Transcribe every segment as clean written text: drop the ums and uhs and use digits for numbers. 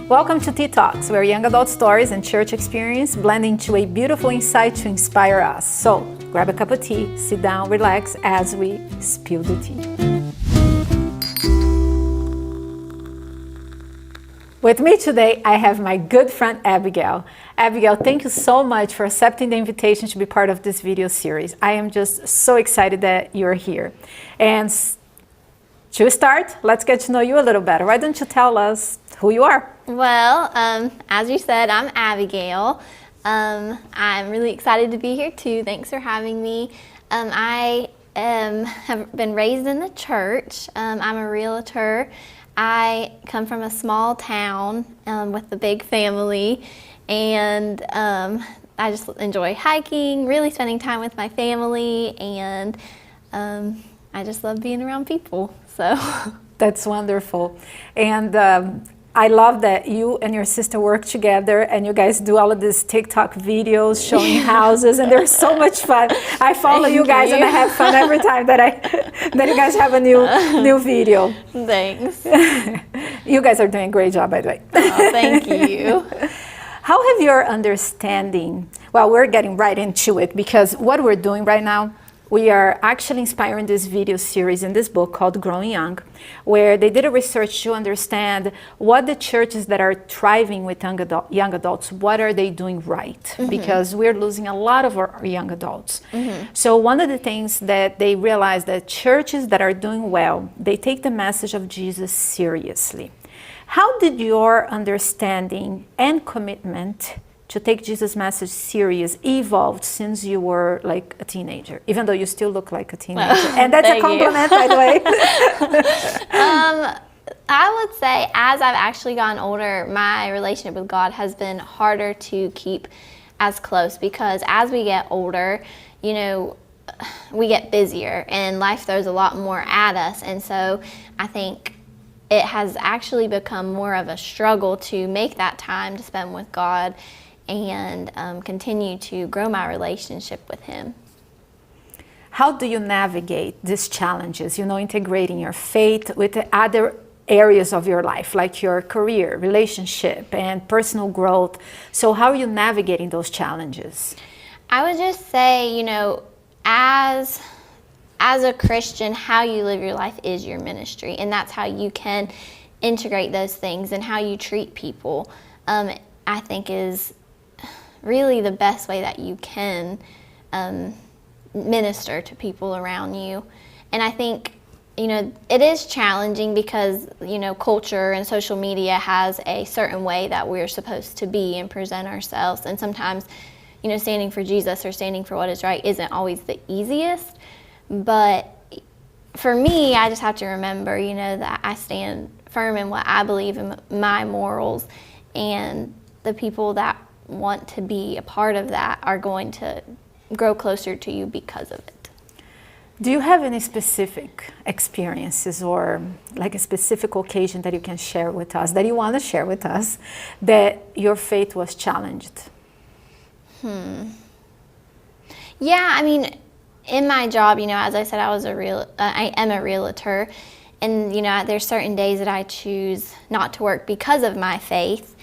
Welcome to Tea Talks, where young adult stories and church experience blend into a beautiful insight to inspire us. So, grab a cup of tea, sit down, relax as we spill the tea. With me today, I have my good friend Abigail. Abigail, thank you so much for accepting the invitation to be part of this video series. I am just so excited that you're here. And to start, let's get to know you a little better. Why don't you tell us who you are? Well, as you said, I'm Abigail. I'm really excited to be here too. Thanks for having me. I have been raised in the church. I'm a realtor. I come from a small town with a big family, and I just enjoy hiking, really spending time with my family, and I just love being around people. So that's wonderful. And I love that you and your sister work together and you guys do all of these TikTok videos showing houses, and they're so much fun. I follow you guys and I have fun every time that you guys have a new video. Thanks. You guys are doing a great job, by the way. Oh, thank you. How have your understanding, well, we're getting right into it because what we're doing right now, we are actually inspiring this video series in this book called Growing Young, where they did a research to understand what the churches that are thriving with young adults, what are they doing right? Mm-hmm. Because we're losing a lot of our young adults. Mm-hmm. So one of the things that they realized that churches that are doing well, they take the message of Jesus seriously. How did your understanding and commitment to take Jesus' message serious evolved since you were like a teenager, even though you still look like a teenager? And that's a compliment, by the way. I would say as I've actually gotten older, my relationship with God has been harder to keep as close because as we get older, you know, we get busier and life throws a lot more at us. And so I think it has actually become more of a struggle to make that time to spend with God and continue to grow my relationship with Him. How do you navigate these challenges, integrating your faith with the other areas of your life, like your career, relationship, and personal growth? So how are you navigating those challenges? I would just say, as a Christian, how you live your life is your ministry, and that's how you can integrate those things, and how you treat people, I think is really the best way that you can minister to people around you. And I think, it is challenging because, culture and social media has a certain way that we're supposed to be and present ourselves. And sometimes, standing for Jesus or standing for what is right isn't always the easiest. But for me, I just have to remember, that I stand firm in what I believe in my morals, and the people that want to be a part of that are going to grow closer to you because of it. Do you have any specific experiences or like a specific occasion that you can share with us, that you want to share with us, that your faith was challenged? Yeah, I mean, in my job, as I said, I am a realtor, and there's certain days that I choose not to work because of my faith,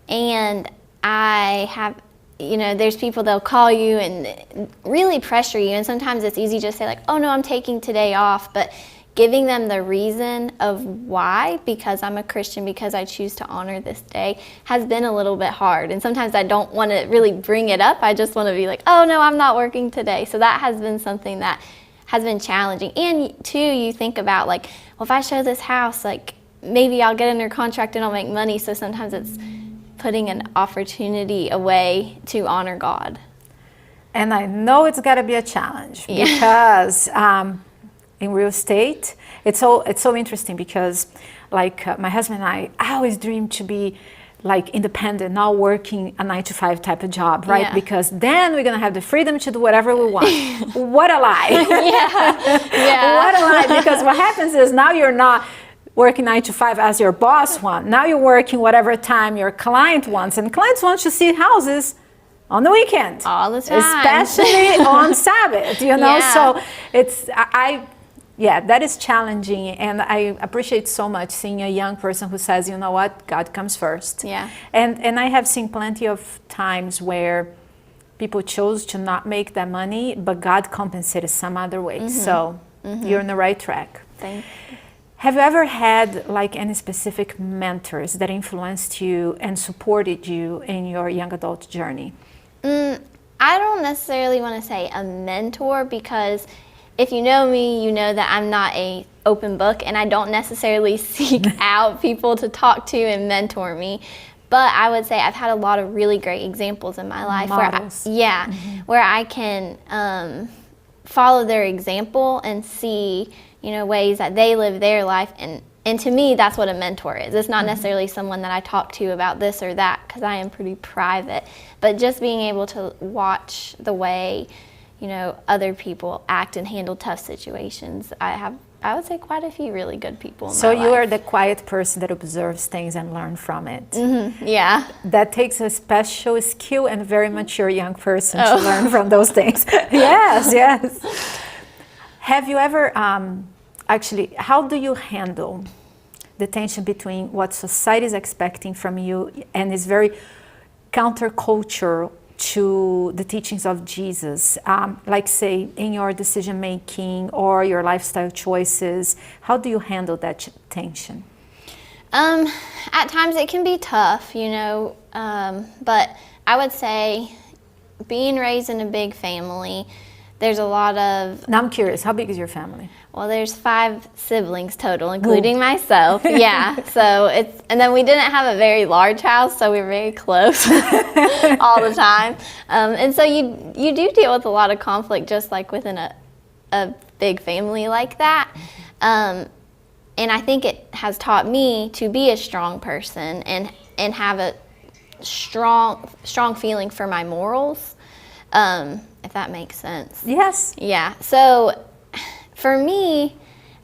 and I have, there's people, they'll call you and really pressure you, and sometimes it's easy to just say like, oh no, I'm taking today off, but giving them the reason of why, because I'm a Christian, because I choose to honor this day, has been a little bit hard. And sometimes I don't want to really bring it up. I just want to be like, oh no, I'm not working today. So that has been something that has been challenging. And too, you think about like, well, if I show this house, like maybe I'll get under contract and I'll make money. So sometimes it's putting an opportunity away to honor God. And I know it's got to be a challenge because in real estate, it's so interesting because like my husband and I always dream to be like independent, not working a 9-to-5 type of job, right? Yeah. Because then we're going to have the freedom to do whatever we want. What a lie. Yeah. What a lie. Because what happens is now you're not working 9-to-5 as your boss wants. Now you're working whatever time your client wants. And clients want to see houses on the weekend. All the time. Especially on Sabbath, Yeah. So it's, Yeah, that is challenging, and I appreciate so much seeing a young person who says, you know what, God comes first. Yeah. And I have seen plenty of times where people chose to not make that money, but God compensated some other way. So you're on the right track. Thank Have you ever had like any specific mentors that influenced you and supported you in your young adult journey? I don't necessarily want to say a mentor, because if you know me, you know that I'm not a open book, and I don't necessarily seek out people to talk to and mentor me. But I would say I've had a lot of really great examples in my life Models. where I can follow their example and see, ways that they live their life. And to me, that's what a mentor is. It's not necessarily someone that I talk to about this or that, because I am pretty private. But just being able to watch the way, other people act and handle tough situations. I would say quite a few really good people in my life. So you are the quiet person that observes things and learn from it. Yeah. That takes a special skill and very mature young person to learn from those things. Yes. Have you ever, actually, how do you handle the tension between what society is expecting from you and is very countercultural to the teachings of Jesus, like say in your decision making or your lifestyle choices? How do you handle that tension? At times it can be tough, but I would say being raised in a big family, there's a lot of... Now I'm curious, how big is your family? Well, there's 5 siblings total, including myself. Yeah, so and then we didn't have a very large house, so we were very close all the time. And so you do deal with a lot of conflict just like within a big family like that. And I think it has taught me to be a strong person and have a strong feeling for my morals, if that makes sense. Yes. Yeah, so... For me,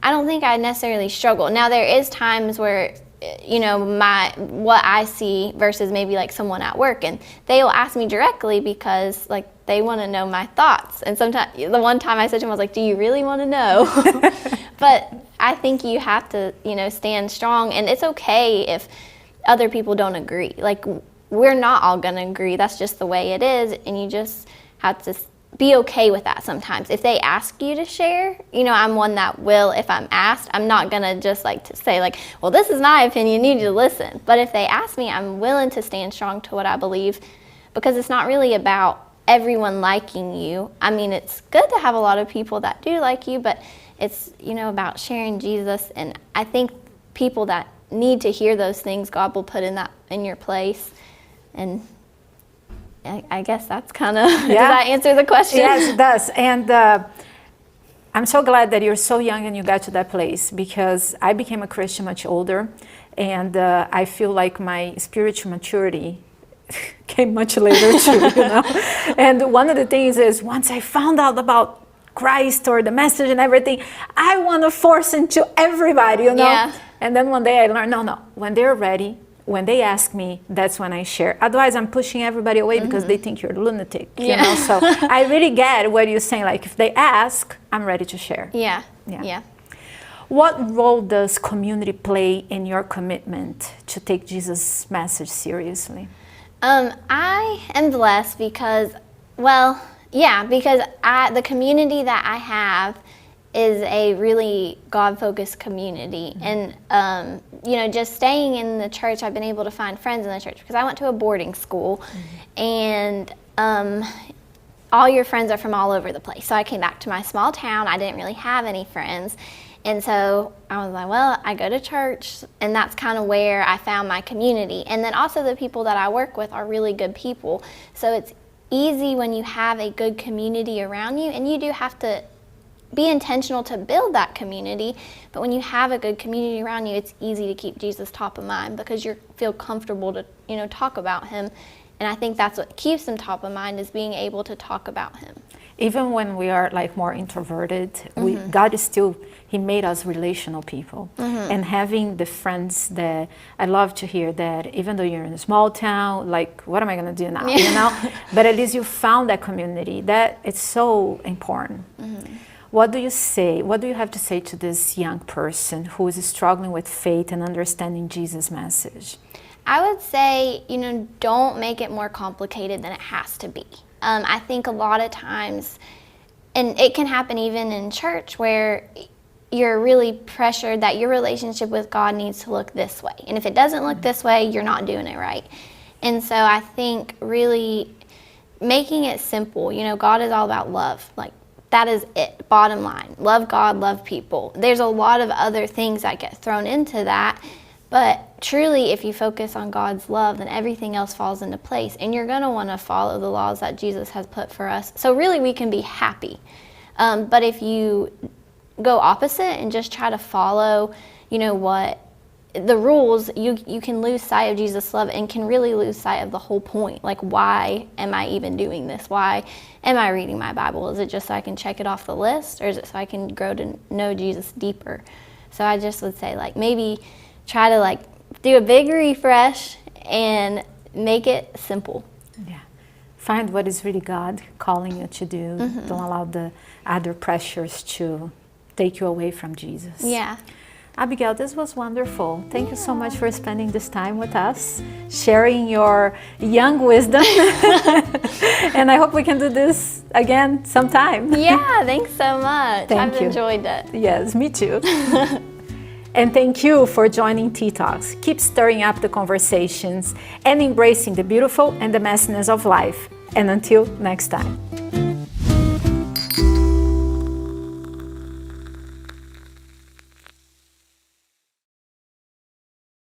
I don't think I necessarily struggle. Now, there is times where, what I see versus maybe like someone at work, and they will ask me directly because like they want to know my thoughts. And sometimes, the one time I said to him, I was like, do you really want to know? But I think you have to, stand strong, and it's okay if other people don't agree. Like, we're not all going to agree. That's just the way it is, and you just have to be okay with that sometimes. If they ask you to share, I'm one that will, if I'm asked, I'm not gonna just like to say like, well, this is my opinion, you need to listen. But if they ask me, I'm willing to stand strong to what I believe, because it's not really about everyone liking you. I mean, it's good to have a lot of people that do like you, but it's, about sharing Jesus. And I think people that need to hear those things, God will put in your place. And I guess that's kind of, does that answer the question? Yes, it does. And I'm so glad that you're so young and you got to that place, because I became a Christian much older, and I feel like my spiritual maturity came much later too, And one of the things is, once I found out about Christ or the message and everything, I want to force into everybody, Yeah. And then one day I learned, no, when they're ready, when they ask me, that's when I share. Otherwise, I'm pushing everybody away because they think you're a lunatic, So I really get what you're saying. Like, if they ask, I'm ready to share. Yeah. What role does community play in your commitment to take Jesus' message seriously? I am blessed because, the community that I have is a really God-focused community. And, just staying in the church, I've been able to find friends in the church, because I went to a boarding school, and all your friends are from all over the place. So I came back to my small town. I didn't really have any friends. And so I was like, well, I go to church, and that's kind of where I found my community. And then also the people that I work with are really good people. So it's easy when you have a good community around you, and you do have to be intentional to build that community. But when you have a good community around you, it's easy to keep Jesus top of mind, because you feel comfortable to, talk about him. And I think that's what keeps him top of mind, is being able to talk about him. Even when we are like more introverted, God is still, he made us relational people. And having the friends that, I love to hear that even though you're in a small town, like, what am I going to do now, But at least you found that community. That it's so important. what do you say? What do you have to say to this young person who is struggling with faith and understanding Jesus' message? I would say, don't make it more complicated than it has to be. I think a lot of times, and it can happen even in church, where you're really pressured that your relationship with God needs to look this way. And if it doesn't look this way, you're not doing it right. And so I think really making it simple. God is all about love. Like, that is it, bottom line. Love God, love people. There's a lot of other things that get thrown into that, but truly, if you focus on God's love, then everything else falls into place, and you're going to want to follow the laws that Jesus has put for us. So really, we can be happy. But if you go opposite and just try to follow, what the rules, you can lose sight of Jesus' love and can really lose sight of the whole point. Like, why am I even doing this? Why am I reading my Bible? Is it just so I can check it off the list, or is it so I can grow to know Jesus deeper? So I just would say, maybe try to do a big refresh and make it simple. Yeah. Find what is really God calling you to do. Mm-hmm. Don't allow the other pressures to take you away from Jesus. Yeah. Abigail, this was wonderful. Thank you so much for spending this time with us, sharing your young wisdom. And I hope we can do this again sometime. Yeah, thanks so much. I've enjoyed it. Yes, me too. And thank you for joining Tea Talks. Keep stirring up the conversations and embracing the beautiful and the messiness of life. And until next time.